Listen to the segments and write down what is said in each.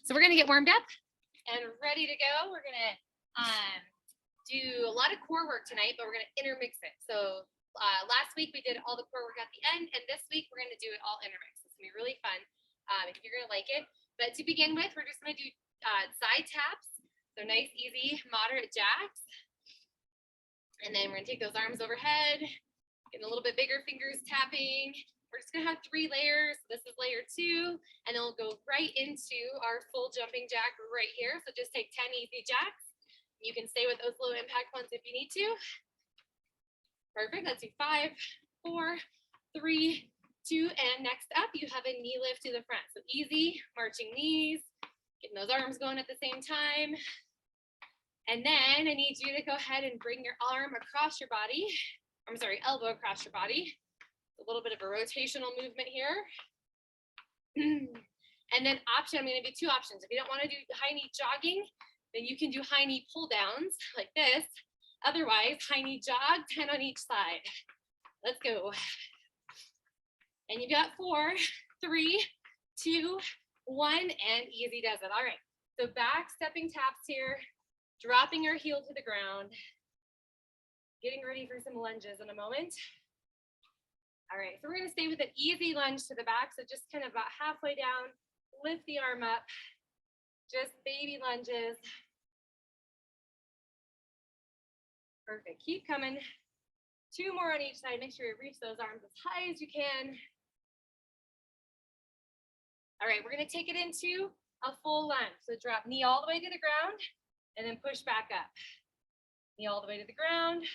So we're gonna get warmed up and ready to go. We're gonna do a lot of core work tonight, but we're gonna intermix it. So last week we did all the core work at the end, and this week we're gonna do it all intermixed. It's gonna be really fun. If you're gonna like it. But to begin with, we're just gonna do side taps. So nice, easy, moderate jacks. And then we're gonna take those arms overhead, getting a little bit bigger fingers tapping. We're just gonna have 3 layers. This is layer 2, and then we'll go right into our full jumping jack right here. So just take 10 easy jacks. You can stay with those low impact ones if you need to. Perfect, let's do 5, 4, 3, 2, and next up, you have a knee lift to the front. So easy, marching knees, getting those arms going at the same time. And then I need you to go ahead and bring your arm across your body. I'm sorry, elbow across your body. A little bit of a rotational movement here. And then option, I'm going to do 2 options. If you don't want to do high knee jogging, then you can do high knee pull downs like this. Otherwise, high knee jog, 10 on each side. Let's go. And you've got 4, 3, 2, 1, and easy does it. All right, so back stepping taps here, dropping your heel to the ground, getting ready for some lunges in a moment. All right, so we're gonna stay with an easy lunge to the back. So just kind of about halfway down, lift the arm up, just baby lunges. Perfect, keep coming. 2 more on each side. Make sure you reach those arms as high as you can. All right, we're gonna take it into a full lunge. So drop knee all the way to the ground and then push back up. Knee all the way to the ground.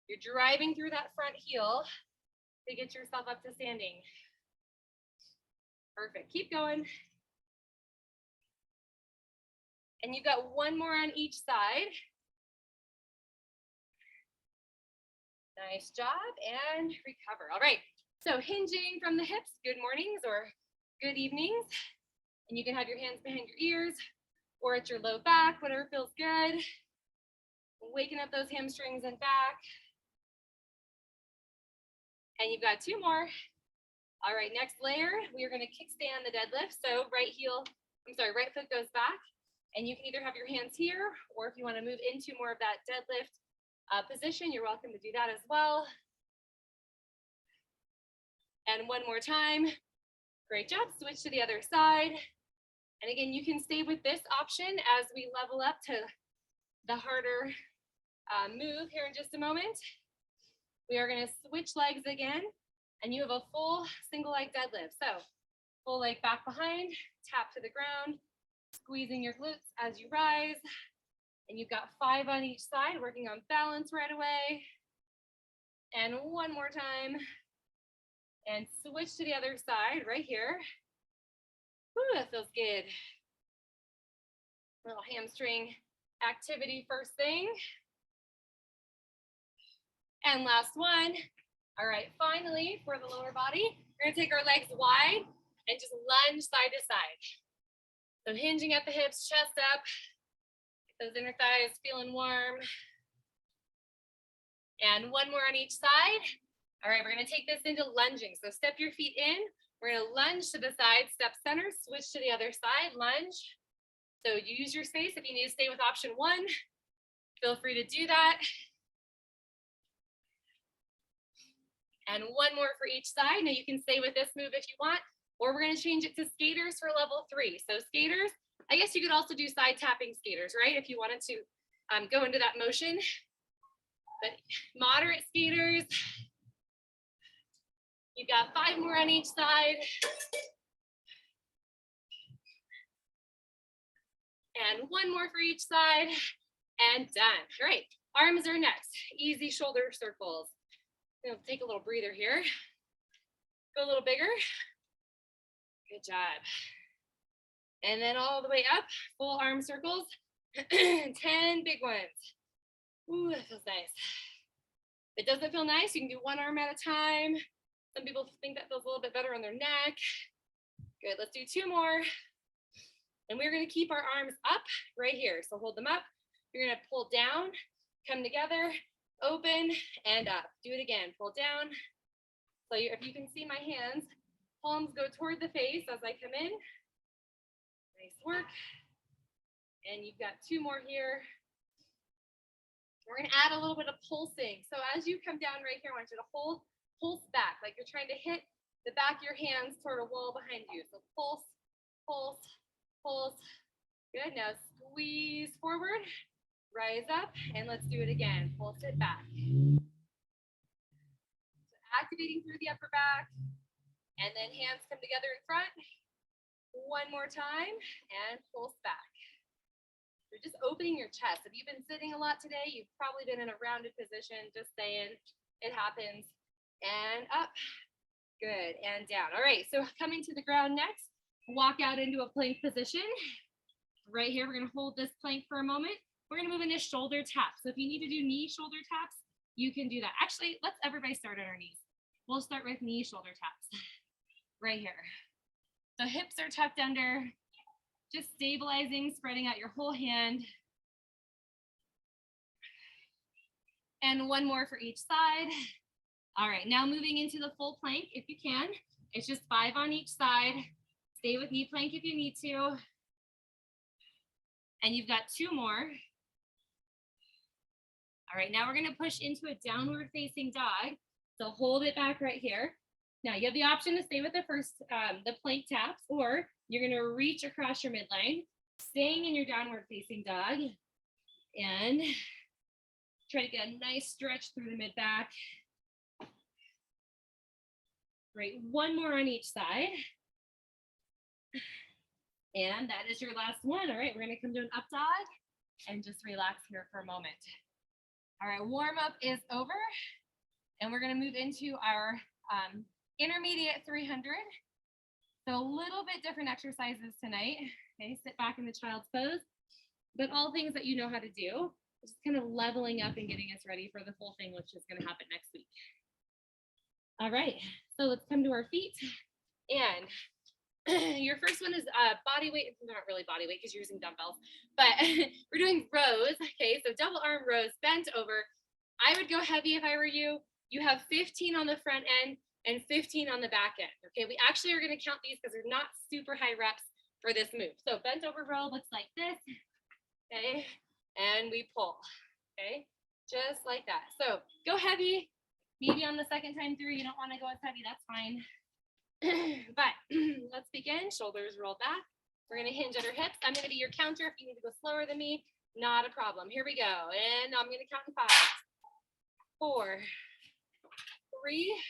You're driving through that front heel to get yourself up to standing. Perfect, keep going. And you've got 1 more on each side. Nice job, and recover. All right, so hinging from the hips, good mornings or good evenings. And you can have your hands behind your ears or at your low back, whatever feels good. Waking up those hamstrings and back. And you've got 2 more. All right, next layer, we are gonna kickstand the deadlift. So right foot goes back, and you can either have your hands here, or if you wanna move into more of that deadlift position, you're welcome to do that as well. And 1 more time. Great job, switch to the other side. And again, you can stay with this option as we level up to the harder move here in just a moment. We are gonna switch legs again, and you have a full single leg deadlift. So full leg back behind, tap to the ground, squeezing your glutes as you rise. And you've got 5 on each side, working on balance right away. And 1 more time. And switch to the other side right here. Whew, that feels good. Little hamstring activity first thing. And last one. All right, finally, for the lower body, we're gonna take our legs wide and just lunge side to side. So hinging at the hips, chest up, get those inner thighs feeling warm. And 1 more on each side. All right, we're gonna take this into lunging. So step your feet in, we're gonna lunge to the side, step center, switch to the other side, lunge. So you use your space. If you need to stay with option 1, feel free to do that. And 1 more for each side. Now you can stay with this move if you want, or we're gonna change it to skaters for level 3. So skaters, I guess you could also do side tapping skaters, right? If you wanted to go into that motion. But moderate skaters, you've got 5 more on each side. And 1 more for each side, and done. All right, arms are next. Easy shoulder circles. We'll take a little breather here. Go a little bigger. Good job. And then all the way up, full arm circles. 10 big ones. Ooh, that feels nice. If it doesn't feel nice, you can do 1 arm at a time. Some people think that feels a little bit better on their neck. Good, let's do 2 more. And we're gonna keep our arms up right here. So hold them up. You're gonna pull down, come together, open, and up. Do it again, pull down. So if you can see my hands, palms go toward the face as I come in. Nice work. And you've got 2 more here. We're gonna add a little bit of pulsing. So as you come down right here, I want you to pulse back, like you're trying to hit the back of your hands toward a wall behind you. So pulse, pulse, pulse. Good, now squeeze forward, rise up, and let's do it again. Pulse it back. So activating through the upper back, and then hands come together in front. 1 more time, and pulse back. You're just opening your chest. If you've been sitting a lot today, you've probably been in a rounded position, just saying, it happens. And up, good, and down. All right, so coming to the ground next, walk out into a plank position. Right here, we're gonna hold this plank for a moment. We're gonna move into shoulder taps. So if you need to do knee shoulder taps, you can do that. Actually, let's everybody start on our knees. We'll start with knee shoulder taps, right here. So hips are tucked under, just stabilizing, spreading out your whole hand. And 1 more for each side. All right, now moving into the full plank if you can. It's just 5 on each side. Stay with knee plank if you need to. And you've got 2 more. All right, now we're gonna push into a downward facing dog. So hold it back right here. Now you have the option to stay with the first, the plank taps, or you're gonna reach across your midline, staying in your downward facing dog, and try to get a nice stretch through the mid back. Great, 1 more on each side. And that is your last one. All right, we're gonna come to an up dog and just relax here for a moment. All right, warm up is over, and we're gonna move into our intermediate 300. So a little bit different exercises tonight. Okay, sit back in the child's pose, but all things that you know how to do. Just kind of leveling up and getting us ready for the full thing, which is gonna happen next week. All right, so let's come to our feet. And your first one is body weight. Not really body weight because you're using dumbbells, but we're doing rows. Okay, so double arm rows, bent over. I would go heavy if I were you. You have 15 on the front end and 15 on the back end. Okay, we actually are gonna count these because they're not super high reps for this move. So bent over row looks like this, okay? And we pull, okay? Just like that. So go heavy. Maybe on the second time through, you don't wanna go as heavy, that's fine. But let's begin. Shoulders roll back. We're gonna hinge at our hips. I'm gonna be your counter. If you need to go slower than me, not a problem. Here we go. And I'm gonna count in 5, 4, 3,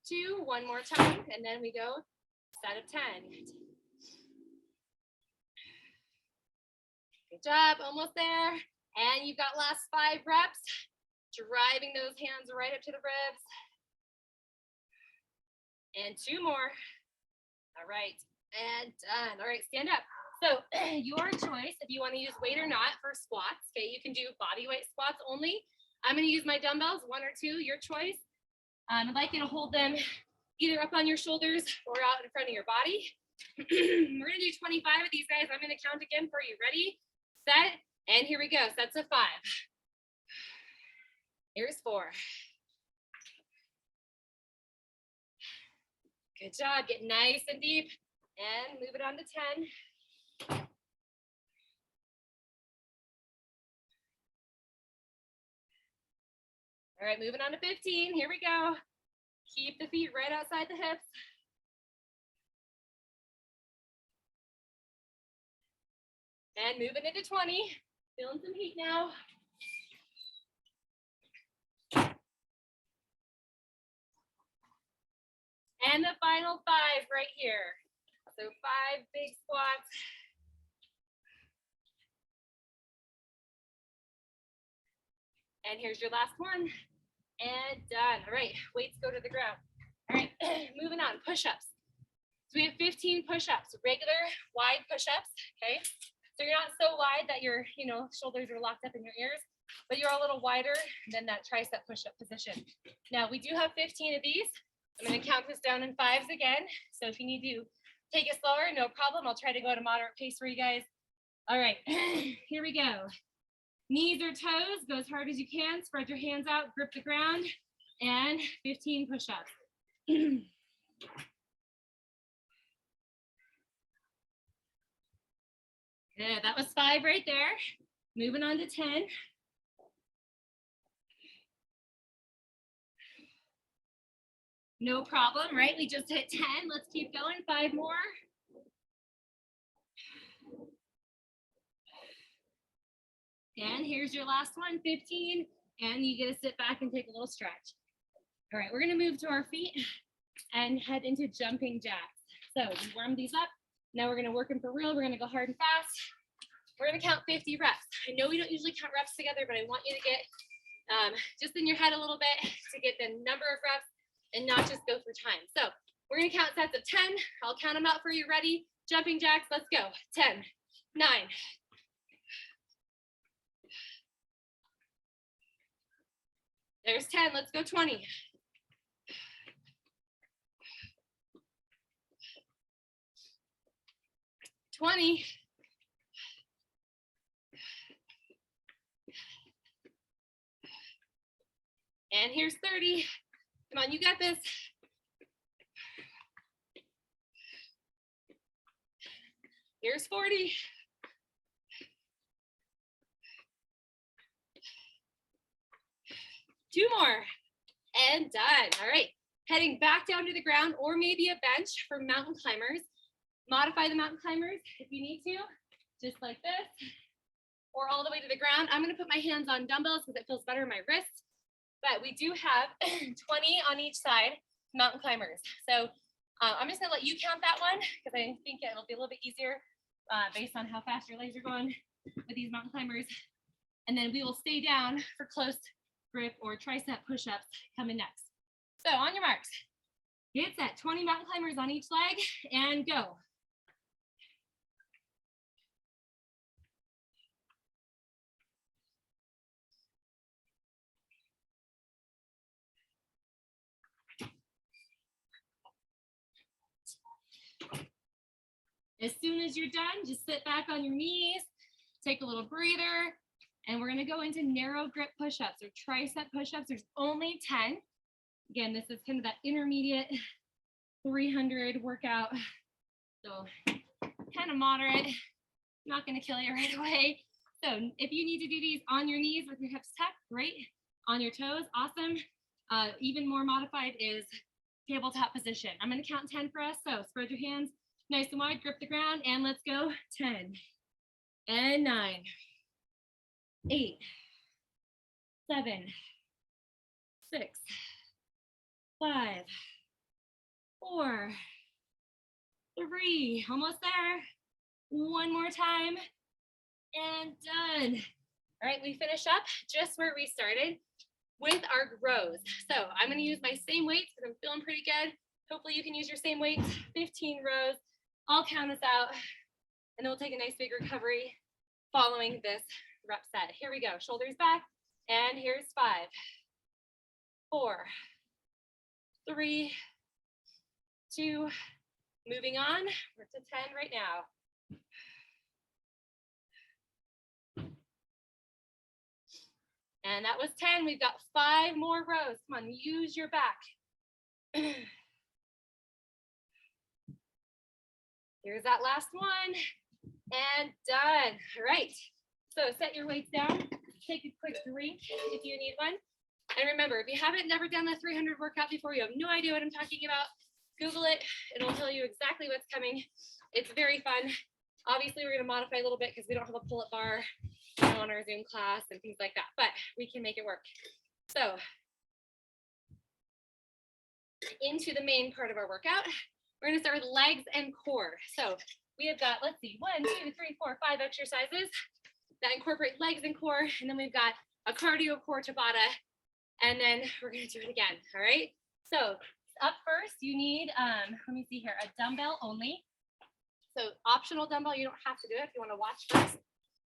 2, 1 more time. And then we go set of 10. Good job, almost there. And you've got last 5 reps. Driving those hands right up to the ribs. And 2 more. All right, and done. All right, stand up. So your choice, if you want to use weight or not for squats, okay, you can do body weight squats only. I'm going to use my dumbbells, 1 or 2, your choice. I'd like you to hold them either up on your shoulders or out in front of your body. We're going to do 25 of these guys. I'm going to count again for you. Ready, set, and here we go. Sets of 5. Here's 4. Good job. Get nice and deep and move it on to 10. All right, moving on to 15. Here we go. Keep the feet right outside the hips. And moving into 20. Feeling some heat now. And the final 5 right here. So 5 big squats. And here's your last one. And done. All right, weights go to the ground. All right, moving on, push-ups. So we have 15 push-ups, regular wide push-ups, okay? So you're not so wide that your, shoulders are locked up in your ears, but you're a little wider than that tricep push-up position. Now we do have 15 of these. I'm gonna count this down in 5s again. So if you need to take it slower, no problem. I'll try to go at a moderate pace for you guys. All right, here we go. Knees or toes, go as hard as you can. Spread your hands out, grip the ground, and 15 push-ups. Good, that was 5 right there. Moving on to 10. No problem, right? We just hit 10. Let's keep going. 5 more. And here's your last one, 15. And you get to sit back and take a little stretch. All right, we're gonna move to our feet and head into jumping jacks. So we warm these up. Now we're gonna work them for real. We're gonna go hard and fast. We're gonna count 50 reps. I know we don't usually count reps together, but I want you to get just in your head a little bit to get the number of reps and not just go for time. So we're gonna count sets of 10. I'll count them out for you. Ready? Jumping jacks, let's go. 10, 9, there's 10, let's go 20. 20. And here's 30. Come on, you got this. Here's 40. Two more. And done. All right. Heading back down to the ground or maybe a bench for mountain climbers. Modify the mountain climbers if you need to, just like this, or all the way to the ground. I'm going to put my hands on dumbbells because it feels better in my wrists. But we do have 20 on each side, mountain climbers. So I'm just gonna let you count that one because I think it'll be a little bit easier based on how fast your legs are going with these mountain climbers. And then we will stay down for close grip or tricep push-ups coming next. So on your marks, get set, 20 mountain climbers on each leg and go. As soon as you're done, just sit back on your knees, take a little breather, and we're gonna go into narrow grip push-ups or tricep push-ups. There's only 10. Again, this is kind of that intermediate 300 workout. So kind of moderate, not gonna kill you right away. So if you need to do these on your knees with your hips tucked, great. On your toes, awesome. Even more modified is tabletop position. I'm gonna count 10 for us, so spread your hands nice and wide, grip the ground, and let's go. 10 and 9, 8, 7, 6, 5, 4, 3, almost there. One more time, and done. All right, we finish up just where we started with our rows. So I'm gonna use my same weights because I'm feeling pretty good. Hopefully you can use your same weights, 15 rows. I'll count us out, and then we'll take a nice big recovery following this rep set. Here we go, shoulders back, and here's 5, 4, 3, 2, moving on, we're to 10 right now. And that was 10, we've got 5 more rows. Come on, use your back. Here's that last one, and done. All right, so set your weights down, take a quick drink if you need one. And remember, if you haven't never done the 300 workout before, you have no idea what I'm talking about, Google it, it'll tell you exactly what's coming. It's very fun. Obviously, we're gonna modify a little bit because we don't have a pull-up bar on our Zoom class and things like that, but we can make it work. So, into the main part of our workout. We're gonna start with legs and core. So we have got, let's see, 1, 2, 3, 4, 5 exercises that incorporate legs and core. And then we've got a cardio core Tabata. And then we're gonna do it again, all right? So up first, you need, let me see here, a dumbbell only. So optional dumbbell, you don't have to do it. If you wanna watch first,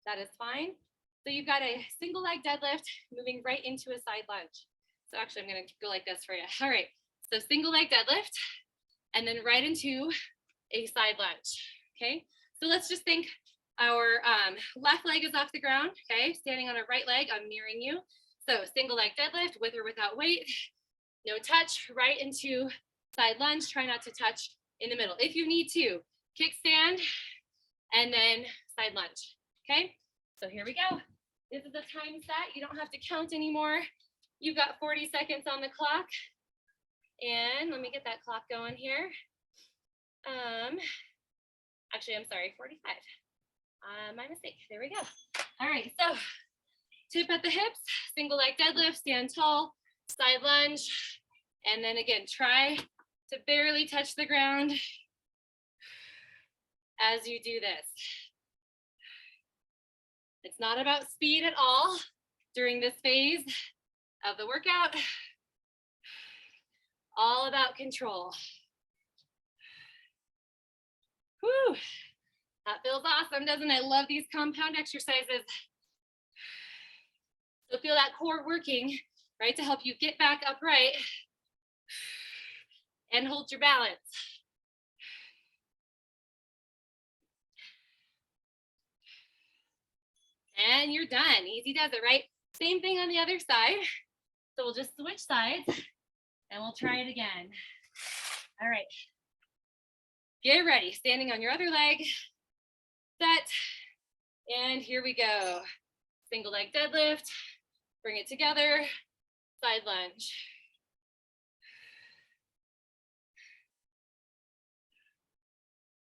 that is fine. So you've got a single leg deadlift moving right into a side lunge. So actually I'm gonna go like this for you. All right, so single leg deadlift, and then right into a side lunge, okay? So let's just think our left leg is off the ground, okay? Standing on our right leg, I'm mirroring you. So single leg deadlift with or without weight, no touch, right into side lunge. Try not to touch in the middle. If you need to, kickstand and then side lunge. Okay, so here we go. This is a time set. You don't have to count anymore. You've got 40 seconds on the clock. And let me get that clock going here. Actually, I'm sorry, 45. My mistake. There we go. All right, so tip at the hips, single leg deadlift, stand tall, side lunge, and then again, try to barely touch the ground as you do this. It's not about speed at all during this phase of the workout. All about control. Whew. That feels awesome, doesn't it? I love these compound exercises. So feel that core working, right, to help you get back upright and hold your balance. And you're done. Easy does it, right? Same thing on the other side. So we'll just switch sides and we'll try it again. All right. Get ready. Standing on your other leg. Set. And here we go. Single leg deadlift. Bring it together. Side lunge.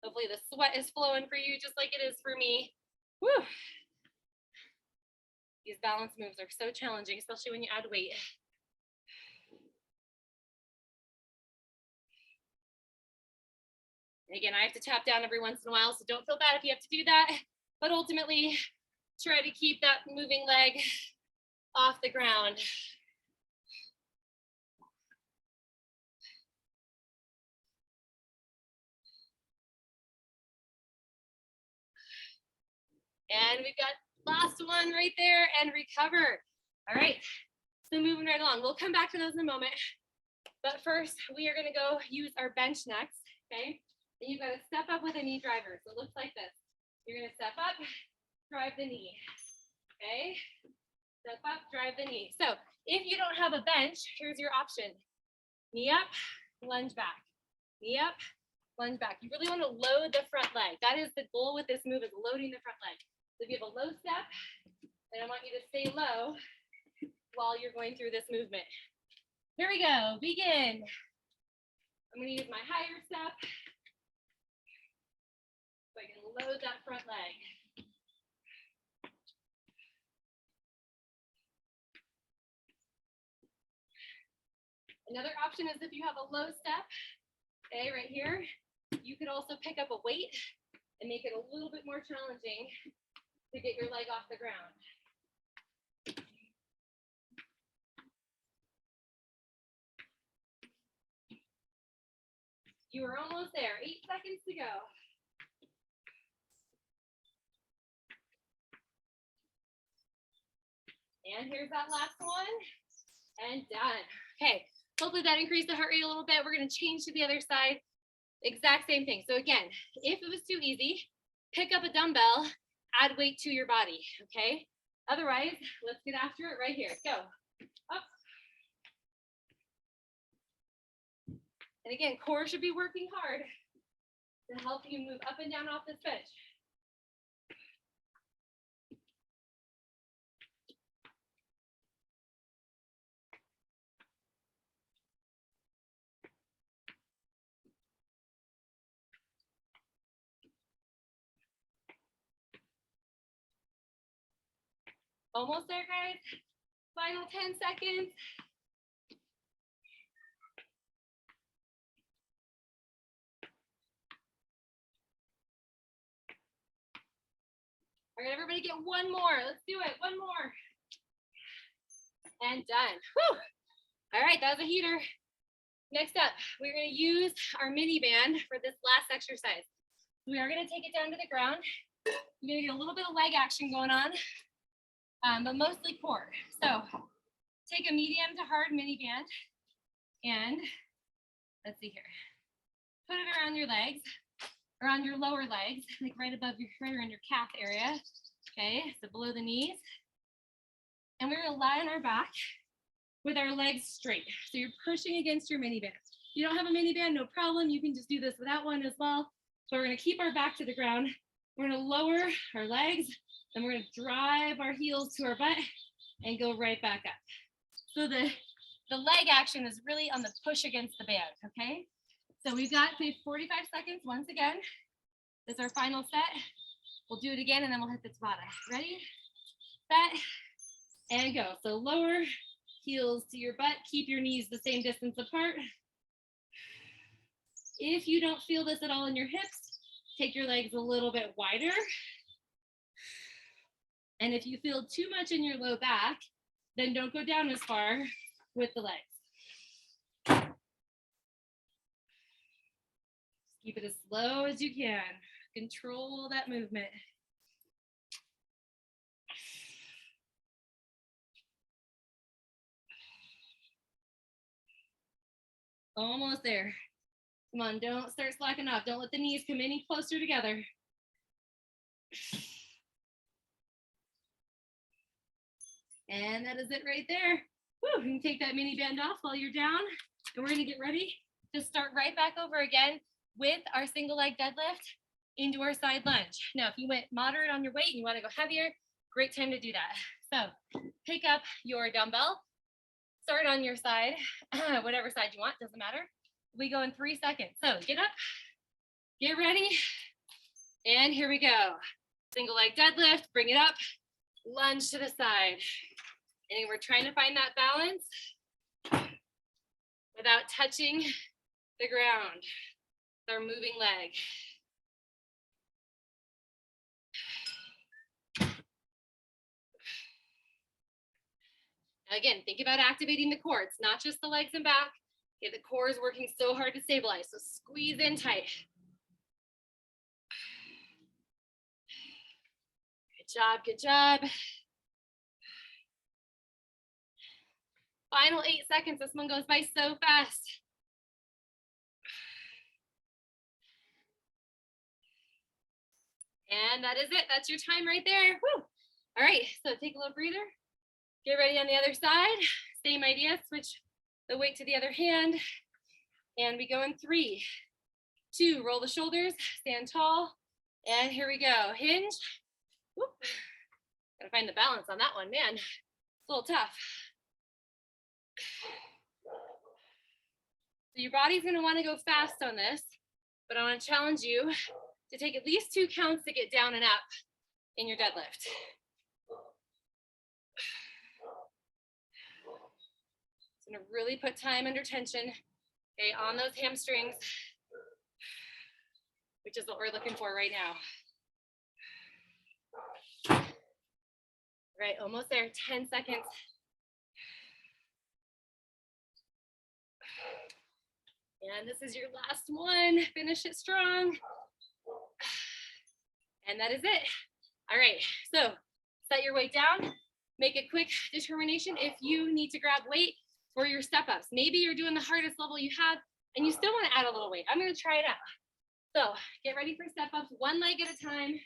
Hopefully the sweat is flowing for you just like it is for me. Woo. These balance moves are so challenging, especially when you add weight. And again, I have to tap down every once in a while, so don't feel bad if you have to do that. But ultimately, try to keep that moving leg off the ground. And we've got last one right there, and recover. All right, so moving right along. We'll come back to those in a moment. But first, we are gonna go use our bench next, okay? And you've got to step up with a knee driver. So it looks like this. You're gonna step up, drive the knee, okay? Step up, drive the knee. So if you don't have a bench, here's your option. Knee up, lunge back. Knee up, lunge back. You really wanna load the front leg. That is the goal with this move, is loading the front leg. So if you have a low step, then I want you to stay low while you're going through this movement. Here we go, begin. I'm gonna use my higher step so I can load that front leg. Another option is if you have a low step, okay, right here, you could also pick up a weight and make it a little bit more challenging to get your leg off the ground. You are almost there. 8 seconds to go. And here's that last one. And done. Okay, hopefully that increased the heart rate a little bit. We're gonna change to the other side. Exact same thing. So again, if it was too easy, pick up a dumbbell, add weight to your body, okay? Otherwise, let's get after it right here. Go. Up. And again, core should be working hard to help you move up and down off this bench. Almost there, guys. Final 10 seconds. All right, everybody get one more. Let's do it. One more. And done. Whew. All right, that was a heater. Next up, we're going to use our mini band for this last exercise. We are going to take it down to the ground. You're going to get a little bit of leg action going on, but mostly core. So take a medium to hard mini band and let's see here. Put it around your legs, around your lower legs, like right above your, right around your calf area. Okay, so below the knees. And we're gonna lie on our back with our legs straight. So you're pushing against your mini band. If you don't have a mini band, no problem. You can just do this without one as well. So we're gonna keep our back to the ground We're gonna lower our legs, and we're gonna drive our heels to our butt and go right back up. So the leg action is really on the push against the band, okay? So we've got, say, 45 seconds once again. This is our final set. We'll do it again, and then we'll hit the Tabata. Ready, set, and go. So lower heels to your butt. Keep your knees the same distance apart. If you don't feel this at all in your hips, take your legs a little bit wider. And if you feel too much in your low back, then don't go down as far with the legs. Keep it as slow as you can. Control that movement. Almost there. Come on, don't start slacking off. Don't let the knees come any closer together. And that is it right there. Woo, you can take that mini band off while you're down. And we're gonna get ready to start right back over again with our single leg deadlift into our side lunge. Now, if you went moderate on your weight and you wanna go heavier, great time to do that. So pick up your dumbbell, start on your side, whatever side you want, doesn't matter. We go in 3 seconds. So get up, get ready, and here we go. Single leg deadlift, bring it up, lunge to the side. And we're trying to find that balance without touching the ground with our moving leg. Now again, think about activating the core. It's not just the legs and back. Okay, the core is working so hard to stabilize, so squeeze in tight. Good job, good job. Final 8 seconds. This one goes by so fast. And that is it. That's your time right there. Woo. All right, so take a little breather. Get ready on the other side. Same idea, switch the weight to the other hand. And we go in 3, 2, roll the shoulders, stand tall. And here we go, hinge. Whoop. Gotta find the balance on that one, man. It's a little tough. So your body's gonna wanna go fast on this, but I wanna challenge you to take at least 2 counts to get down and up in your deadlift. It's gonna really put time under tension, okay, on those hamstrings, which is what we're looking for right now. All right, almost there, 10 seconds. And this is your last one. Finish it strong. And that is it. All right, so set your weight down. Make a quick determination if you need to grab weight for your step-ups. Maybe you're doing the hardest level you have and you still want to add a little weight. I'm going to try it out. So get ready for step-ups, one leg at a time.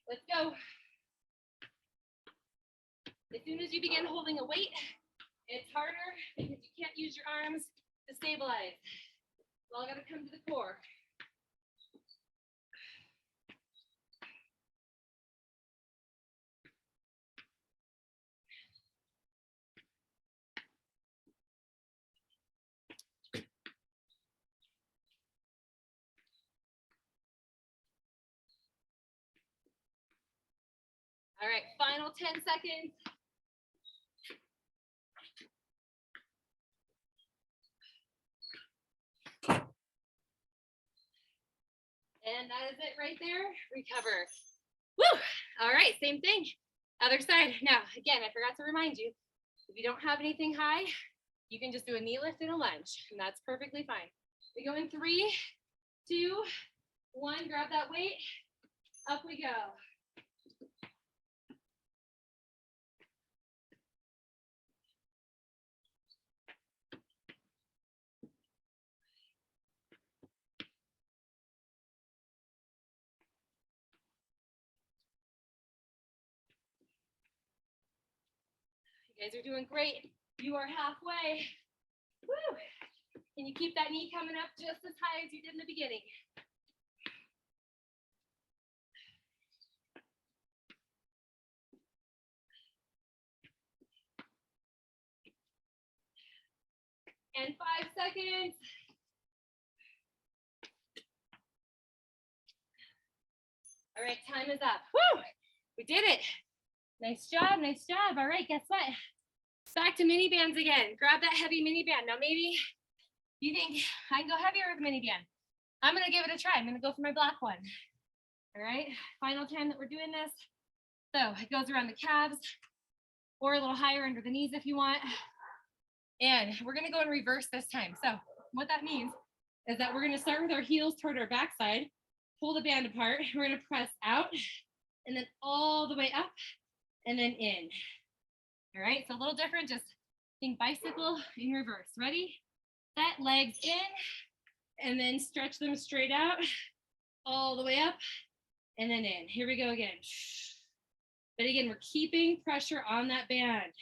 Let's go. As soon as you begin holding a weight, it's harder because you can't use your arms to stabilize. It's all got to come to the core. All right, final 10 seconds. And that is it right there. Recover. Woo! All right, same thing. Other side. Now, again, I forgot to remind you, if you don't have anything high, you can just do a knee lift and a lunge, and that's perfectly fine. We go in 3, 2, 1. Grab that weight. Up we go. You guys are doing great. You are halfway. Woo! Can you keep that knee coming up just as high as you did in the beginning? and 5 seconds. All right, time is up. Woo! We did it. Nice job, nice job. All right, guess what? Back to mini bands again. Grab that heavy mini band. Now maybe you think I can go heavier with mini band. I'm gonna give it a try. I'm gonna go for my black one. All right, final time that we're doing this. So it goes around the calves or a little higher under the knees if you want. And we're gonna go in reverse this time. So what that means is that we're gonna start with our heels toward our backside, pull the band apart. We're gonna press out and then all the way up and then in. All right, so a little different, just think bicycle in reverse. Ready? Set, legs in, and then stretch them straight out, all the way up, and then in. Here we go again. But again, we're keeping pressure on that band.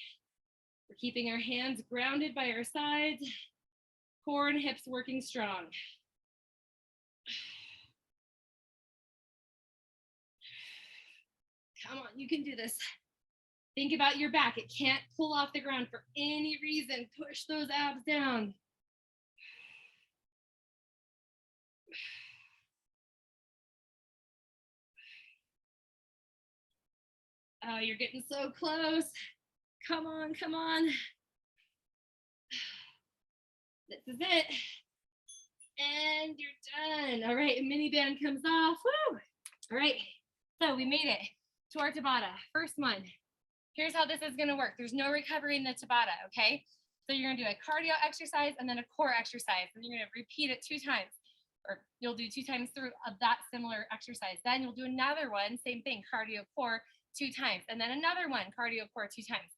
We're keeping our hands grounded by our sides, core and hips working strong. Come on, you can do this. Think about your back. It can't pull off the ground for any reason. Push those abs down. Oh, you're getting so close. Come on, come on. This is it. And you're done. All right, mini band comes off. Woo! All right, so we made it to our Tabata. First one. Here's how this is gonna work. There's no recovery in the Tabata, okay? So you're gonna do a cardio exercise and then a core exercise, and you're gonna repeat it 2 times, or you'll do 2 times through of that similar exercise. Then you'll do another one, same thing, cardio core 2 times, and then another one, cardio core 2 times.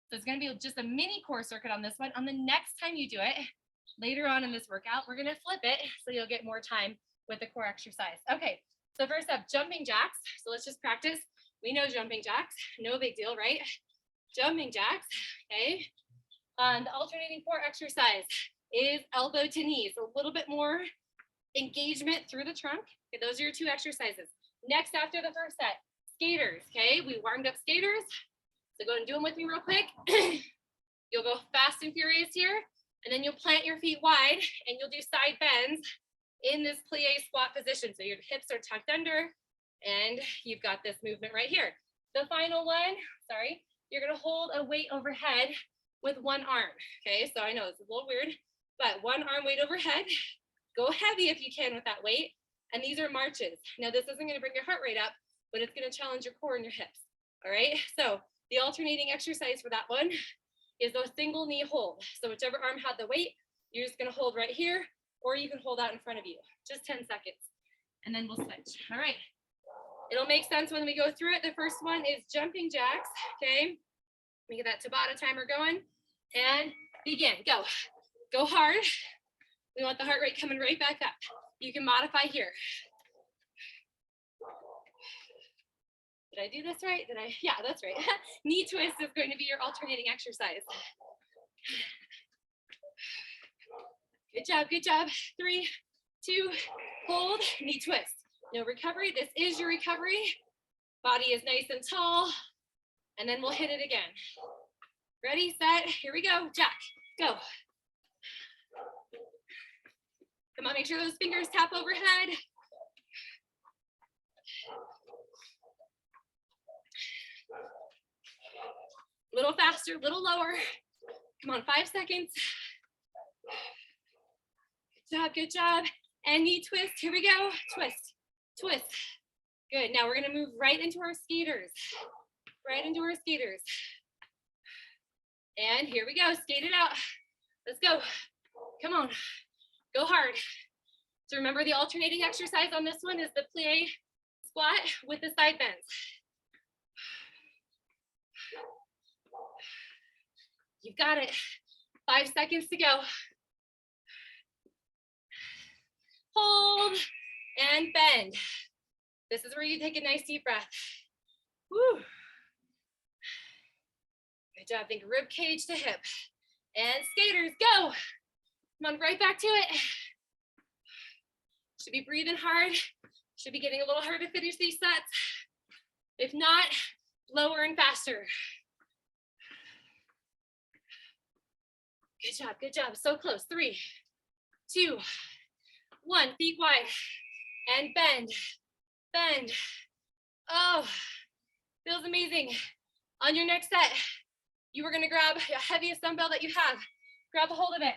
So it's gonna be just a mini core circuit on this one. On the next time you do it, later on in this workout, we're gonna flip it so you'll get more time with the core exercise. Okay, so first up, jumping jacks. So let's just practice. We know jumping jacks, no big deal, right? Jumping jacks, okay? The alternating core exercise is elbow to knee. So a little bit more engagement through the trunk. Okay, those are your 2 exercises. Next, after the first set, skaters, okay? We warmed up skaters. So go and do them with me real quick. You'll go fast and furious here, and then you'll plant your feet wide, and you'll do side bends in this plie squat position. So your hips are tucked under, and you've got this movement right here. The final one, sorry, you're gonna hold a weight overhead with one arm, okay? So I know it's a little weird, but one arm weight overhead. Go heavy if you can with that weight, and these are marches. Now this isn't gonna bring your heart rate up, but it's gonna challenge your core and your hips, all right? So the alternating exercise for that one is a single knee hold. So whichever arm had the weight, you're just gonna hold right here, or you can hold out in front of you, just 10 seconds, and then we'll switch, all right? It'll make sense when we go through it. The first one is jumping jacks, okay? Let me get that Tabata timer going, and begin, go. Go hard. We want the heart rate coming right back up. You can modify here. Did I do this right? Yeah, that's right. Knee twist is going to be your alternating exercise. Good job, good job. 3, 2, hold, knee twist. No recovery, this is your recovery. Body is nice and tall. And then we'll hit it again. Ready, set, here we go, jack, go. Come on, make sure those fingers tap overhead. Little faster, little lower. Come on, 5 seconds. Good job, good job. And knee twist, here we go, twist, twist. Good, now we're gonna move right into our skaters. Right into our skaters. And here we go, skate it out. Let's go, come on, go hard. So remember the alternating exercise on this one is the plie squat with the side bends. You've got it. 5 seconds to go. Hold and bend. This is where you take a nice deep breath. Woo. Good job. Think rib cage to hip. And skaters, go. Come on, right back to it. Should be breathing hard. Should be getting a little harder to finish these sets. If not, lower and faster. Good job, good job. So close. 3, 2, 1. Feet wide. And bend, bend. Oh, feels amazing. On your next set, you are gonna grab the heaviest dumbbell that you have. Grab a hold of it.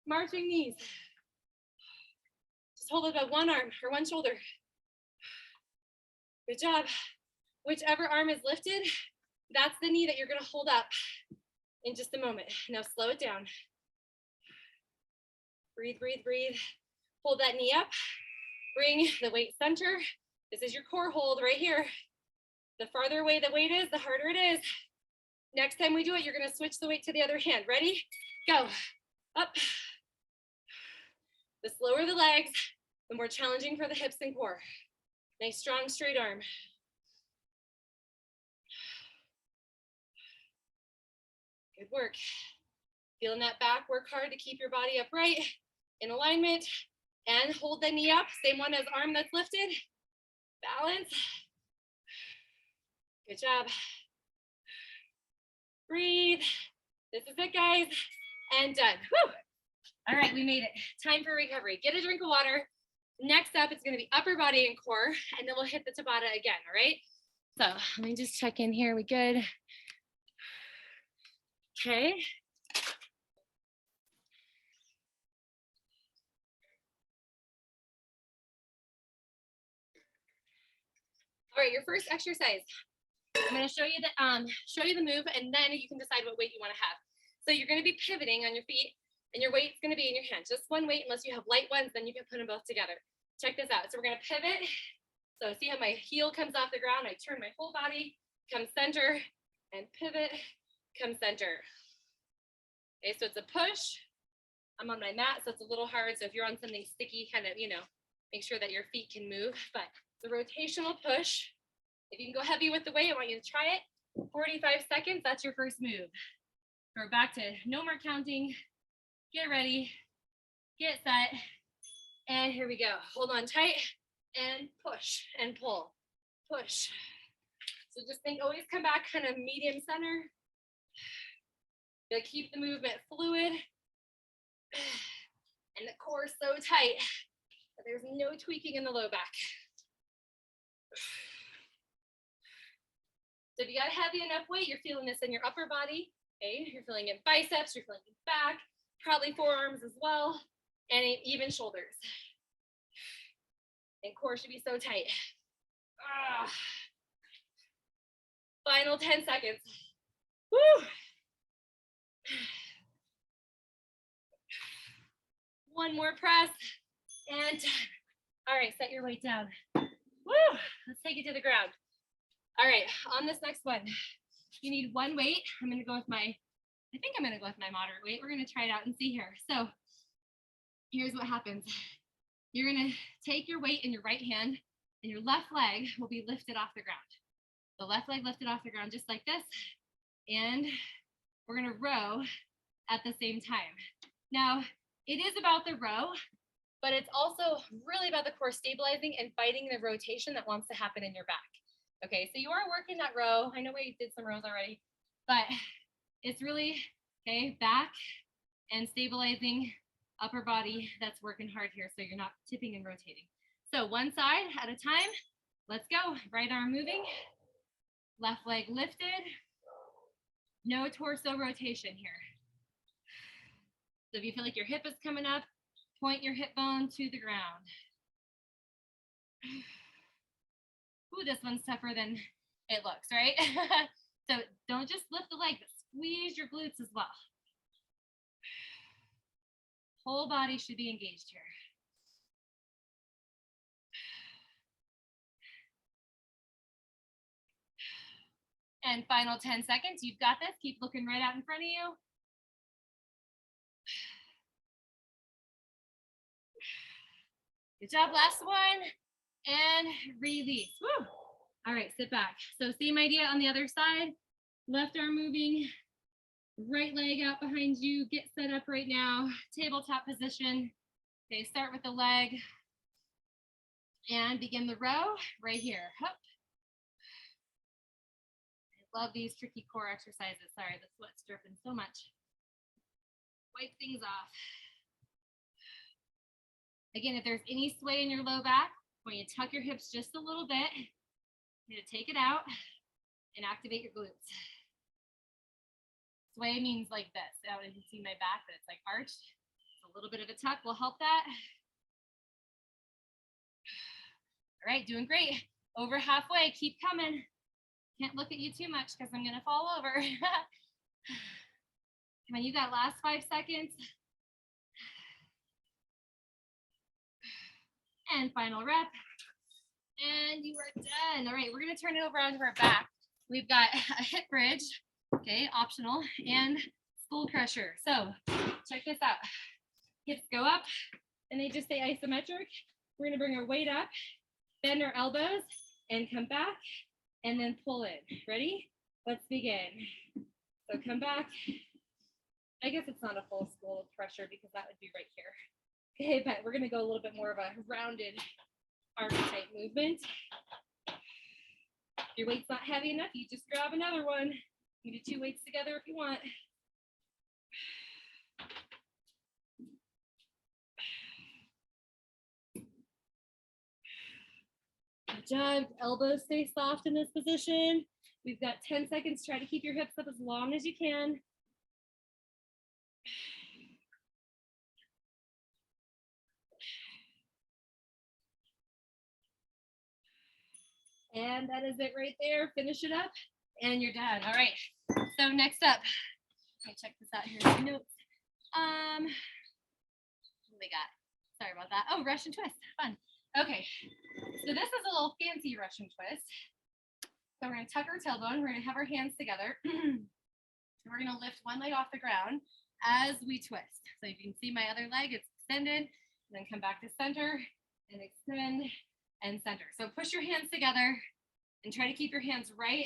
Marching knees. Just hold it by one arm or one shoulder. Good job. Whichever arm is lifted, that's the knee that you're gonna hold up in just a moment. Now slow it down. Breathe, breathe, breathe. Hold that knee up. Bring the weight center. This is your core hold right here. The farther away the weight is, the harder it is. Next time we do it, you're gonna switch the weight to the other hand. Ready? Go. Up. The slower the legs, the more challenging for the hips and core. Nice, strong, straight arm. Good work. Feeling that back, work hard to keep your body upright, in alignment, and hold the knee up. Same one as arm that's lifted. Balance. Good job. Breathe. This is it, guys. And done. Whew. All right, we made it. Time for recovery. Get a drink of water. Next up, it's going to be upper body and core, and then we'll hit the Tabata again, all right? So let me just check in here. We good? Okay. All right, your first exercise. I'm going to show you the move, and then you can decide what weight you want to have. So you're going to be pivoting on your feet, and your weight's going to be in your hands. Just one weight, unless you have light ones, then you can put them both together. Check this out. So we're going to pivot. So see how my heel comes off the ground? I turn my whole body, come center, and pivot, come center. Okay, so it's a push. I'm on my mat, so it's a little hard. So if you're on something sticky, kind of, make sure that your feet can move. But the rotational push, if you can go heavy with the weight, I want you to try it. 45 seconds, that's your first move. We're back to no more counting. Get ready, get set, and here we go. Hold on tight and push and pull, push. So just think, always come back kind of medium center. You'll keep the movement fluid. And the core so tight that there's no tweaking in the low back. So if you got a heavy enough weight, you're feeling this in your upper body. Okay, you're feeling it in biceps, you're feeling it back, probably forearms as well, and even shoulders. And core should be so tight. Final 10 seconds. Woo! One more press, and all right, set your weight down. Woo! Let's take it to the ground. All right, on this next one, you need one weight. I think I'm gonna go with my moderate weight. We're gonna try it out and see here. So here's what happens. You're gonna take your weight in your right hand, and your left leg will be lifted off the ground. The left leg lifted off the ground just like this, and we're gonna row at the same time. Now, it is about the row, but it's also really about the core stabilizing and fighting the rotation that wants to happen in your back. Okay, so you are working that row. I know we did some rows already, but it's really, okay, back and stabilizing upper body that's working hard here so you're not tipping and rotating. So one side at a time. Let's go. Right arm moving, left leg lifted. No torso rotation here. So if you feel like your hip is coming up, point your hip bone to the ground. Ooh, this one's tougher than it looks, right? So don't just lift the leg, but squeeze your glutes as well. Whole body should be engaged here. And final 10 seconds. You've got this. Keep looking right out in front of you. Good job. Last one. And release. Woo. All right, sit back. So same idea on the other side. Left arm moving. Right leg out behind you. Get set up right now. Tabletop position. Okay, start with the leg. And begin the row right here. Hup. Love these tricky core exercises. Sorry, the sweat's dripping so much. wipe things off. Again, if there's any sway in your low back, when you tuck your hips just a little bit, you're gonna take it out and activate your glutes. Sway means like this. I don't know if you can see my back, but it's like arched. A little bit of a tuck will help that. All right, doing great. Over halfway, keep coming. Can't look at you too much because I'm gonna fall over. Come on, you got last 5 seconds. And final rep. And you are done. All right, we're gonna turn it over onto our back. We've got a hip bridge, okay, optional, and skull crusher. So check this out. Hips go up and they just stay isometric. We're gonna bring our weight up, bend our elbows, and come back, and then pull in. Ready? Let's begin. So come back. I guess it's not a full skull crusher because that would be right here. Okay, but we're gonna go a little bit more of a rounded arm type movement. If your weight's not heavy enough, you just grab another one. You can do 2 weights together if you want. Good job. Elbows stay soft in this position. We've got 10 seconds. Try to keep your hips up as long as you can. And that is it right there. Finish it up and you're done. All right. So next up, let me check this out here. My notes. What do we got? Sorry about that. Oh, Russian twist. Fun. Okay. So this is a little fancy Russian twist. So we're going to tuck our tailbone. We're going to have our hands together. We're going to lift one leg off the ground as we twist. So you can see my other leg, it's extended, and then come back to center and extend and center. So push your hands together and try to keep your hands right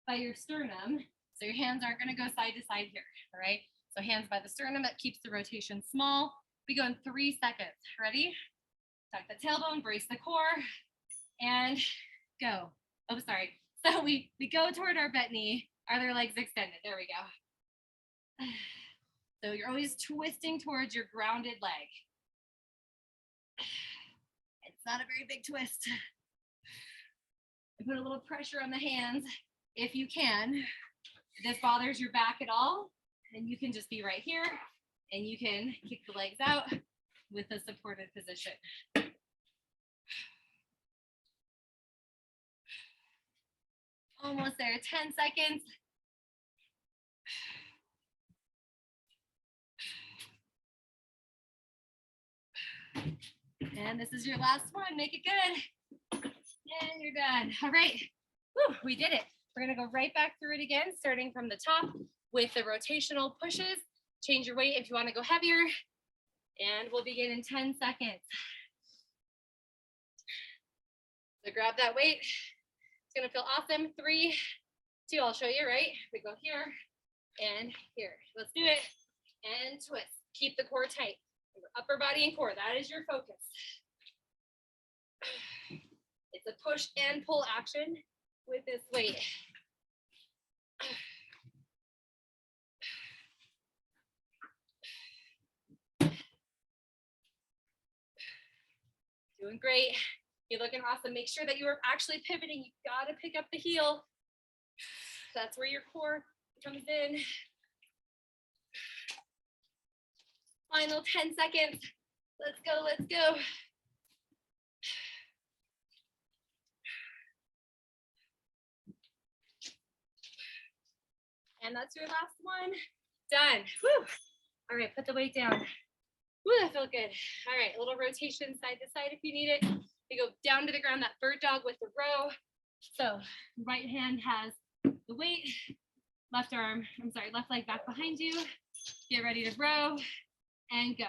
by your sternum. So your hands aren't going to go side to side here. All right. So hands by the sternum, that keeps the rotation small. We go in 3 seconds. Ready? Tuck the tailbone, brace the core, and go. Oh, sorry. So we go toward our bent knee, other legs extended. There we go. So you're always twisting towards your grounded leg. It's not a very big twist. And put a little pressure on the hands if you can. If this bothers your back at all, then you can just be right here and you can kick the legs out with a supported position. Almost there, 10 seconds. And this is your last one, make it good. And you're done. All right, whew, we did it. We're gonna go right back through it again, starting from the top with the rotational pushes. Change your weight if you wanna go heavier. And we'll begin in 10 seconds. So grab that weight. It's gonna feel awesome. 3, 2, I'll show you, right? We go here and here. Let's do it. And twist. Keep the core tight. Upper body and core, that is your focus. It's a push and pull action with this weight. Doing great. You're looking awesome. Make sure that you are actually pivoting. You gotta pick up the heel. That's where your core comes in. Final 10 seconds. Let's go, let's go. And that's your last one. Done. Whew. All right, put the weight down. Whew, that felt good. All right, a little rotation side to side if you need it. We go down to the ground, that bird dog with the row. So right hand has the weight, left leg back behind you. Get ready to row and go.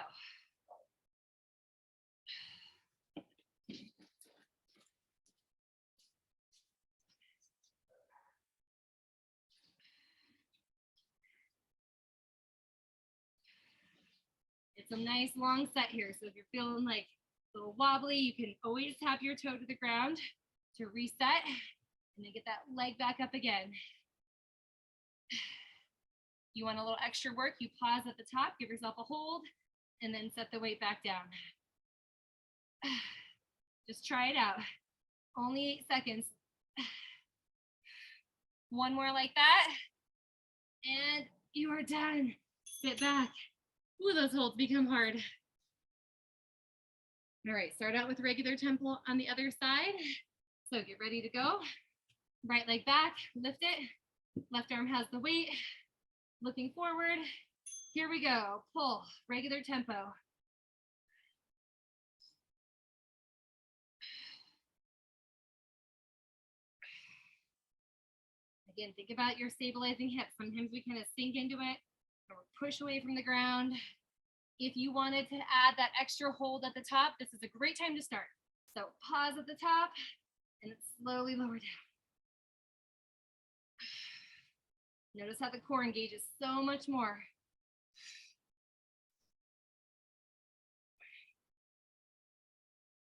It's a nice long set here. So if you're feeling like a little wobbly, you can always tap your toe to the ground to reset and then get that leg back up again. You want a little extra work, you pause at the top, give yourself a hold, and then set the weight back down. Just try it out. Only 8 seconds. One more like that. And you are done. Sit back. Ooh, those holds become hard. All right, start out with regular tempo on the other side. So get ready to go. Right leg back, lift it. Left arm has the weight. Looking forward. Here we go. Pull, regular tempo. Again, think about your stabilizing hips. Sometimes we kind of sink into it or push away from the ground. If you wanted to add that extra hold at the top, this is a great time to start. So pause at the top and slowly lower down. Notice how the core engages so much more.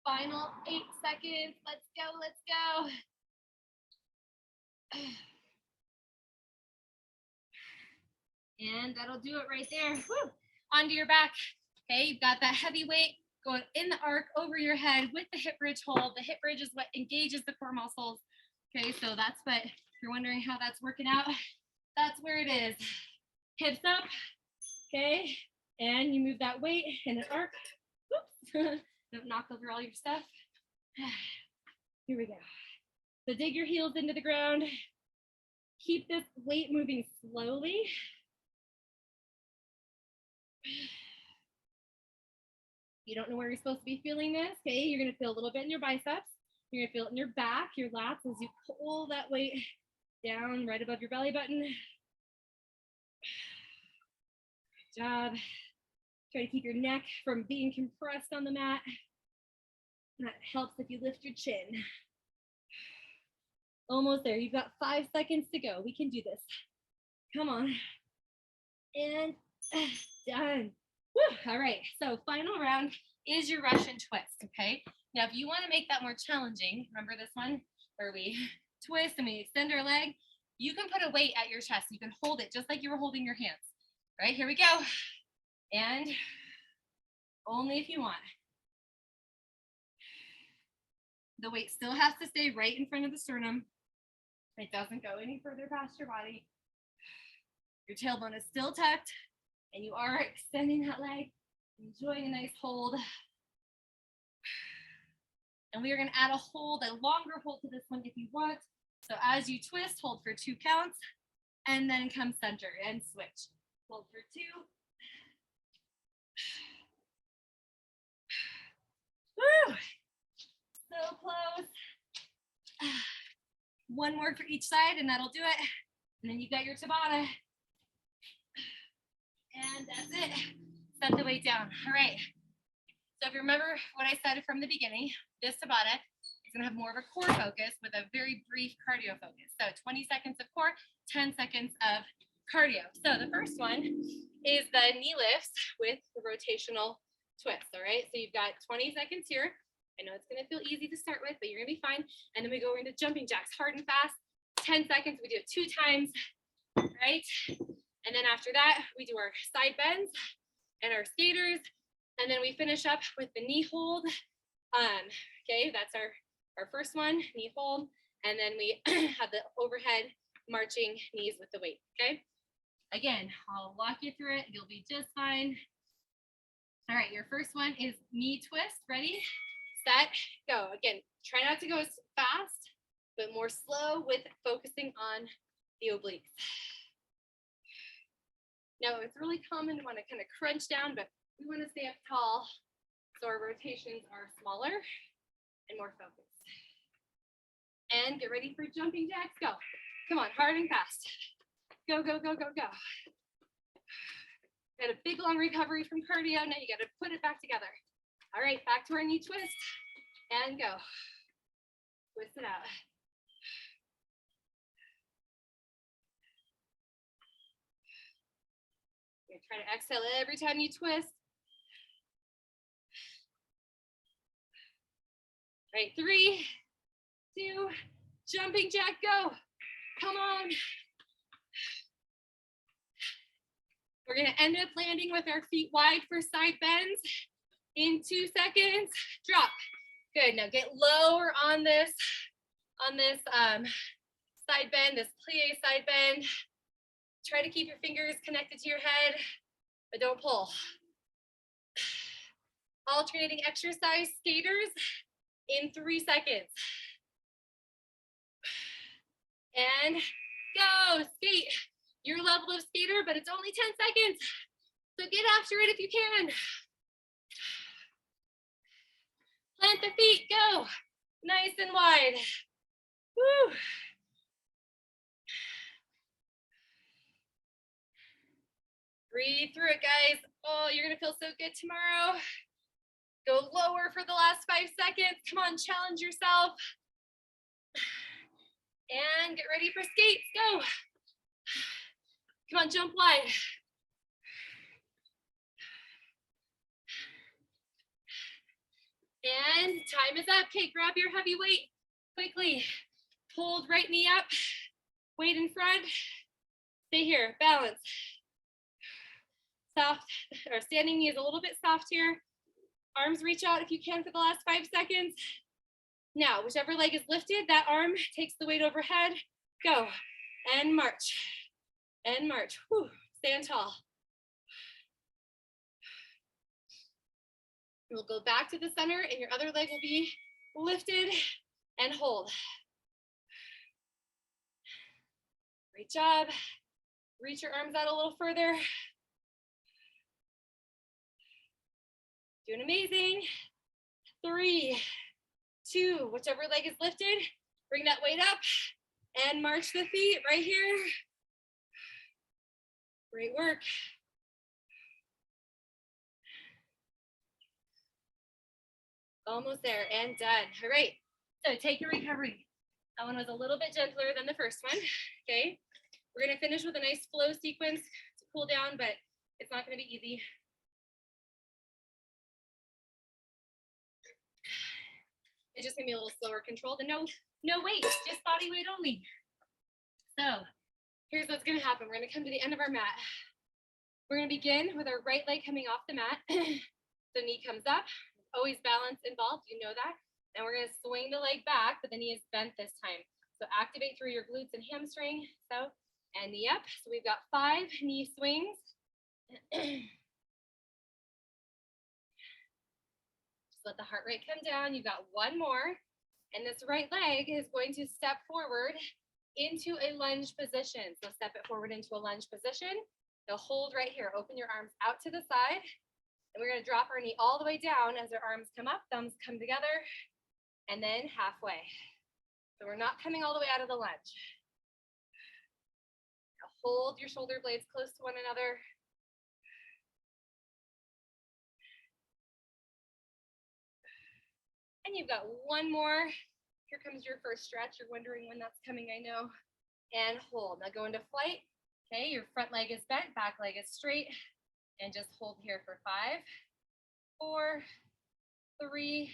Final 8 seconds. Let's go, let's go. And that'll do it right there. Woo. Onto your back. Okay, you've got that heavy weight going in the arc over your head with the hip bridge hold. The hip bridge is what engages the core muscles. Okay, so that's what, if you're wondering how that's working out, that's where it is. Hips up, okay, and you move that weight in an arc. Whoops. Don't knock over all your stuff. Here we go. So dig your heels into the ground. Keep this weight moving slowly. You don't know where you're supposed to be feeling this, okay? You're gonna feel a little bit in your biceps. You're gonna feel it in your back, your lats, as you pull that weight down right above your belly button. Good job. Try to keep your neck from being compressed on the mat. That helps if you lift your chin. Almost there. You've got 5 seconds to go. We can do this. Come on. And done. Woo. All right. So final round is your Russian twist. Okay. Now, if you want to make that more challenging, remember this one where we twist and we extend our leg, you can put a weight at your chest. You can hold it just like you were holding your hands. All right. Here we go. And only if you want. The weight still has to stay right in front of the sternum. It doesn't go any further past your body. Your tailbone is still tucked, and you are extending that leg, enjoying a nice hold. And we are going to add a hold, a longer hold to this one if you want. So as you twist, hold for 2 counts, and then come center and switch. Hold for 2. Woo! So close. One more for each side, and that'll do it. And then you got your Tabata. And that's it. Set the weight down. All right. So if you remember what I said from the beginning, this Tabata is going to have more of a core focus with a very brief cardio focus. So 20 seconds of core, 10 seconds of cardio. So the first one is the knee lifts with the rotational twist. All right. So you've got 20 seconds here. I know it's going to feel easy to start with, but you're going to be fine. And then we go into jumping jacks, hard and fast. 10 seconds. We do it 2 times. Right. And then after that, we do our side bends and our skaters. And then we finish up with the knee hold. Okay, that's our first one, knee hold. And then we have the overhead marching knees with the weight, okay? Again, I'll walk you through it. You'll be just fine. All right, your first one is knee twist. Ready, set, go. Again, try not to go as fast, but more slow with focusing on the obliques. Now, it's really common to want to kind of crunch down, but we want to stay up tall, so our rotations are smaller and more focused. And get ready for jumping jacks. Go. Come on, hard and fast. Go, go, go, go, go. Got a big long recovery from cardio. Now you got to put it back together. All right, back to our knee twist and go. Twist it out. Try to exhale every time you twist. All right, 3, 2, jumping jack, go. Come on. We're gonna end up landing with our feet wide for side bends. In 2 seconds, drop. Good, now get lower on this side bend, this plie side bend. Try to keep your fingers connected to your head, but don't pull. Alternating exercise, skaters, in 3 seconds. And go, skate. Your level of skater, but it's only 10 seconds. So get after it if you can. Plant the feet, go. Nice and wide. Woo. Breathe through it, guys. Oh, you're gonna feel so good tomorrow. Go lower for the last 5 seconds. Come on, challenge yourself. And get ready for skates, go. Come on, jump wide. And time is up. Okay, grab your heavy weight quickly. Hold right knee up, weight in front. Stay here, balance. Soft, or standing knee is a little bit soft here. Arms reach out if you can for the last 5 seconds. Now, whichever leg is lifted, that arm takes the weight overhead. Go, and march, and march. Whew. Stand tall. We'll go back to the center and your other leg will be lifted and hold. Great job. Reach your arms out a little further. Doing amazing. 3, 2, whichever leg is lifted, bring that weight up and march the feet right here. Great work. Almost there and done. All right, so take your recovery. That one was a little bit gentler than the first one, okay? We're gonna finish with a nice flow sequence to cool down, but it's not gonna be easy. It's just gonna be a little slower controlled and no weight, just body weight only. So here's what's gonna happen. We're gonna come to the end of our mat. We're gonna begin with our right leg coming off the mat. So knee comes up, always balance involved, you know that. And we're gonna swing the leg back, but the knee is bent this time. So activate through your glutes and hamstring, so, and knee up. So we've got 5 knee swings. Let the heart rate come down. You've got 1 more. And this right leg is going to step forward into a lunge position. So step it forward into a lunge position. Now hold right here. Open your arms out to the side. And we're going to drop our knee all the way down as our arms come up, thumbs come together, and then halfway. So we're not coming all the way out of the lunge. Now hold your shoulder blades close to one another. And you've got 1 more. Here comes your first stretch. You're wondering when that's coming, I know. And hold. Now go into flight. Okay, your front leg is bent, back leg is straight. And just hold here for 5, 4, 3,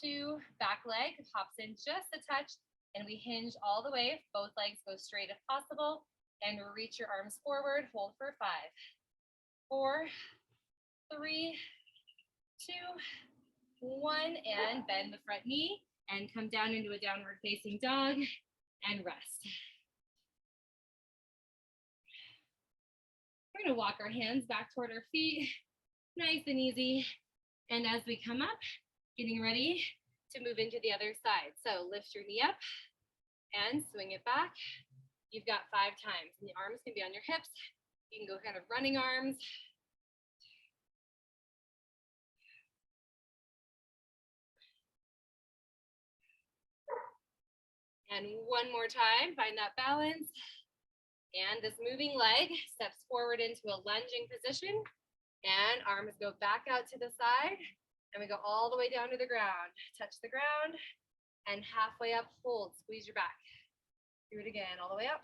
2, back leg hops in just a touch. And we hinge all the way. Both legs go straight if possible. And reach your arms forward. Hold for 5, 4, 3, 2, 1, and bend the front knee and come down into a downward facing dog and rest. We're gonna walk our hands back toward our feet, nice and easy. And as we come up, getting ready to move into the other side. So lift your knee up and swing it back. You've got 5 times, and the arms can be on your hips. You can go kind of running arms. And 1 more time, find that balance. And this moving leg steps forward into a lunging position. And arms go back out to the side. And we go all the way down to the ground. Touch the ground. And halfway up, hold. Squeeze your back. Do it again, all the way up.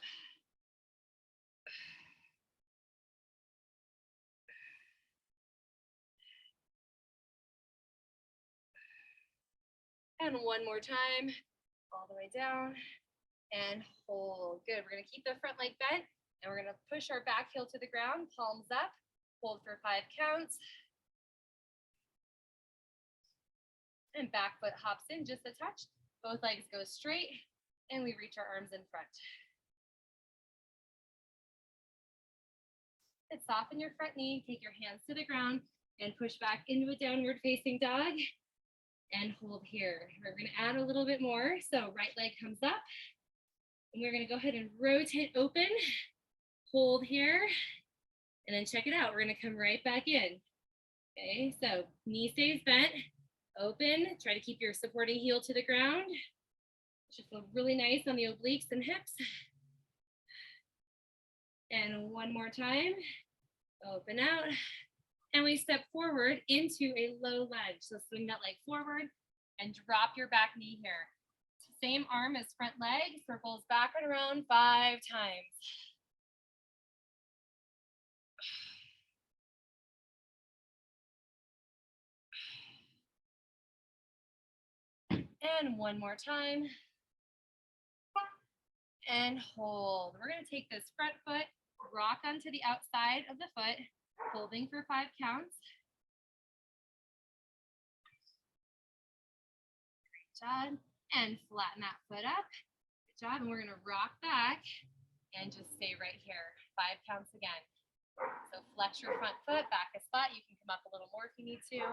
And 1 more time. All the way down. And hold. Good. We're going to keep the front leg bent. And we're gonna push our back heel to the ground, palms up, hold for 5 counts. And back foot hops in just a touch. Both legs go straight and we reach our arms in front. And soften your front knee, take your hands to the ground and push back into a downward facing dog and hold here. We're gonna add a little bit more. So right leg comes up and we're gonna go ahead and rotate open, hold here, and then check it out. We're gonna come right back in. Okay, so knee stays bent, open, try to keep your supporting heel to the ground. Should feel really nice on the obliques and hips. And one more time, open out. And we step forward into a low lunge. So swing that leg forward and drop your back knee here. Same arm as front leg, circles back and around 5 times. And one more time. And hold. We're going to take this front foot, rock onto the outside of the foot, holding for 5 counts. Great job. And flatten that foot up. Good job. And we're going to rock back and just stay right here. 5 counts again. So flex your front foot, back a spot. You can come up a little more if you need to.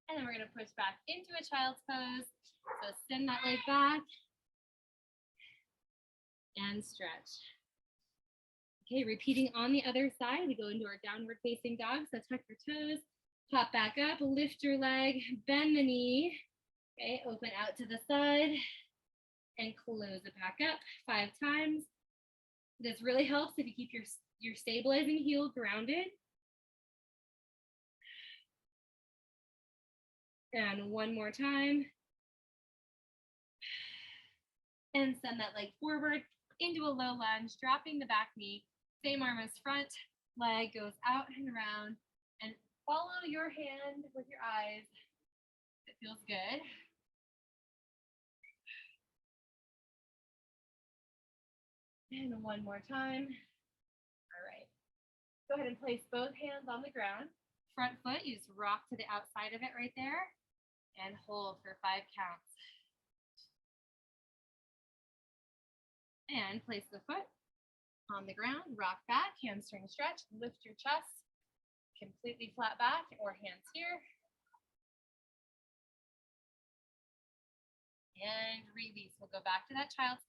And then we're going to push back into a child's pose. So send that leg back and stretch. Okay, repeating on the other side, we go into our downward facing dog. So tuck your toes, pop back up, lift your leg, bend the knee. Okay, open out to the side and close it back up 5 times. This really helps if you keep your stabilizing heel grounded. And one more time. And send that leg forward into a low lunge, dropping the back knee. Same arm as front, leg goes out and around. And follow your hand with your eyes. It feels good. And one more time. All right. Go ahead and place both hands on the ground. Front foot, you just rock to the outside of it right there. And hold for 5 counts. And place the foot on the ground, rock back, hamstring stretch, lift your chest, completely flat back, or hands here. And release. We'll go back to that child's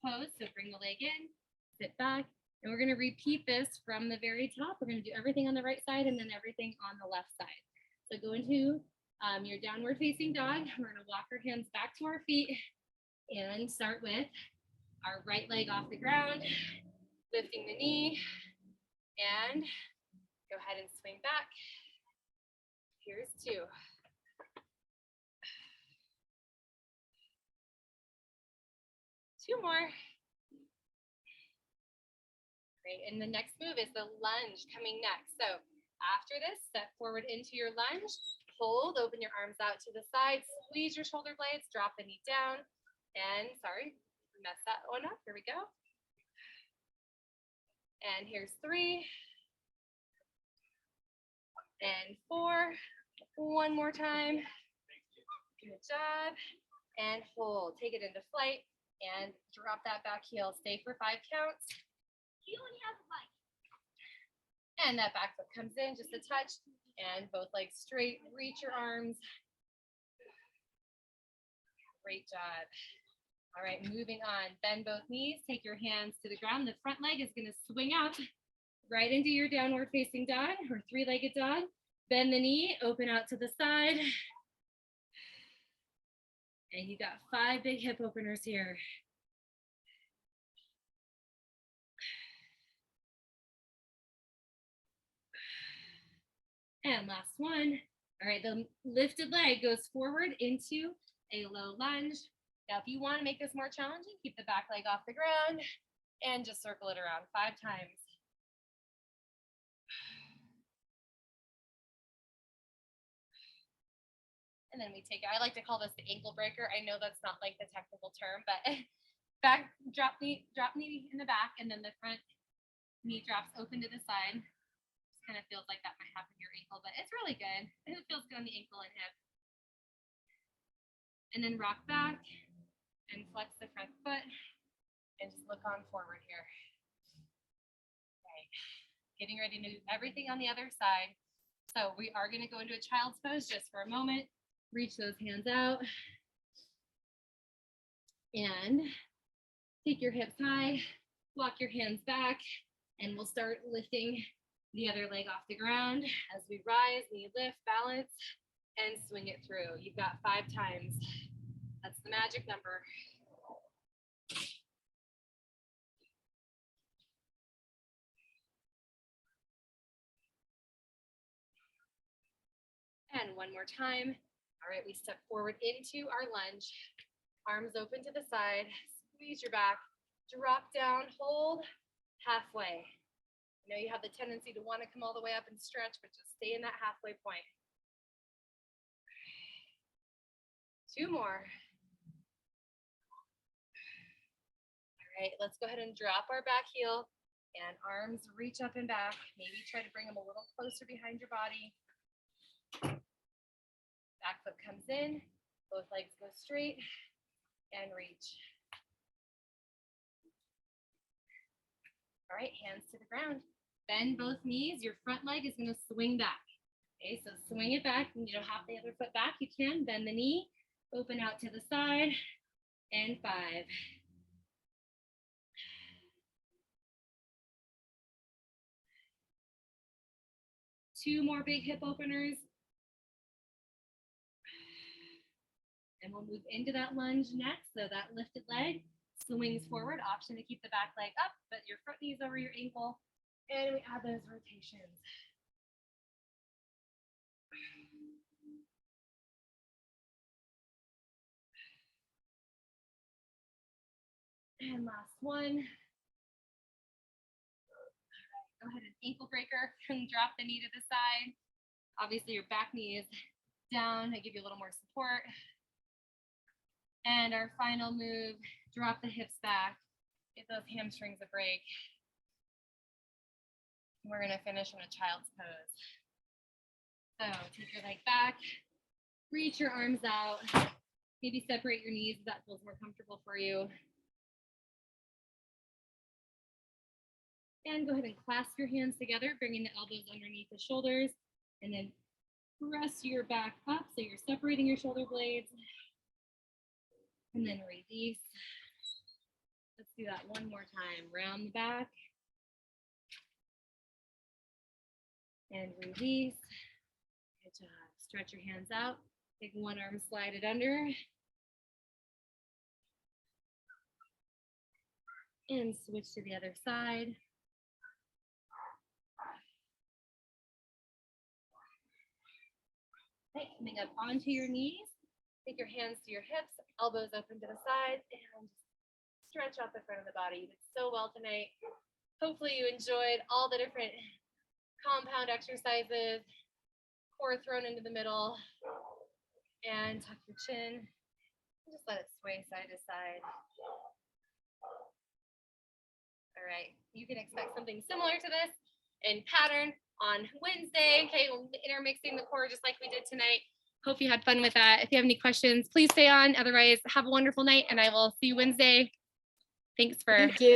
pose. So bring the leg in, sit back, and we're going to repeat this from the very top. We're going to do everything on the right side and then everything on the left side. So go into your downward facing dog. We're going to walk our hands back to our feet and start with our right leg off the ground, lifting the knee, and go ahead and swing back. Here's 2. Two more. Great, and the next move is the lunge coming next. So after this, step forward into your lunge, hold, open your arms out to the side, squeeze your shoulder blades, drop the knee down, and sorry, messed that one up, here we go. And here's 3, and 4, one more time. Good job, and hold, take it into flight, and drop that back heel, stay for 5 counts. You only have a bike. And that back foot comes in just a touch, and both legs straight, reach your arms. Great job. All right, moving on. Bend both knees, take your hands to the ground. The front leg is going to swing out right into your downward facing dog or 3-legged dog. Bend the knee, open out to the side. And you got 5 big hip openers here. And last one. All right, the lifted leg goes forward into a low lunge. Now, if you want to make this more challenging, keep the back leg off the ground and just circle it around 5 times. And then we take it. I like to call this the ankle breaker. I know that's not like the technical term, but back, drop knee in the back, and then the front knee drops open to the side. Just kind of feels like that might happen to your ankle, but it's really good. And it feels good on the ankle and hip. And then rock back and flex the front foot and just look on forward here. Okay, getting ready to do everything on the other side. So we are going to go into a child's pose just for a moment. Reach those hands out and take your hips high, walk your hands back, and we'll start lifting the other leg off the ground as we rise, knee lift, balance, and swing it through. You've got 5 times. That's the magic number. And one more time. All right, we step forward into our lunge. Arms open to the side, squeeze your back, drop down, hold halfway. I know you have the tendency to want to come all the way up and stretch, but just stay in that halfway point. 2 more. All right, let's go ahead and drop our back heel and arms reach up and back. Maybe try to bring them a little closer behind your body. Back foot comes in, both legs go straight and reach. All right, hands to the ground. Bend both knees. Your front leg is going to swing back. Okay, so swing it back. You don't have the other foot back. You can bend the knee, open out to the side, and 5. 2 more big hip openers. And we'll move into that lunge next. So that lifted leg swings forward. Option to keep the back leg up, but your front knee's over your ankle. And we add those rotations. And last one. All right, go ahead and ankle breaker and drop the knee to the side. Obviously your back knee is down. I give you a little more support. And our final move, drop the hips back, give those hamstrings a break. We're gonna finish in a child's pose. So take your leg back, reach your arms out, maybe separate your knees if that feels more comfortable for you. And go ahead and clasp your hands together, bringing the elbows underneath the shoulders, and then press your back up so you're separating your shoulder blades. And then release. Let's do that one more time. Round the back. And release. Good job. Stretch your hands out. Take one arm, slide it under. And switch to the other side. Okay, coming up onto your knees. Take your hands to your hips, elbows open to the side, and stretch out the front of the body. You did so well tonight. Hopefully you enjoyed all the different compound exercises, core thrown into the middle, and tuck your chin. Just let it sway side to side. All right, you can expect something similar to this in pattern on Wednesday. Okay, we'll be intermixing the core just like we did tonight. Hope you had fun with that. If you have any questions, please stay on. Otherwise, have a wonderful night, and I will see you Wednesday. Thanks for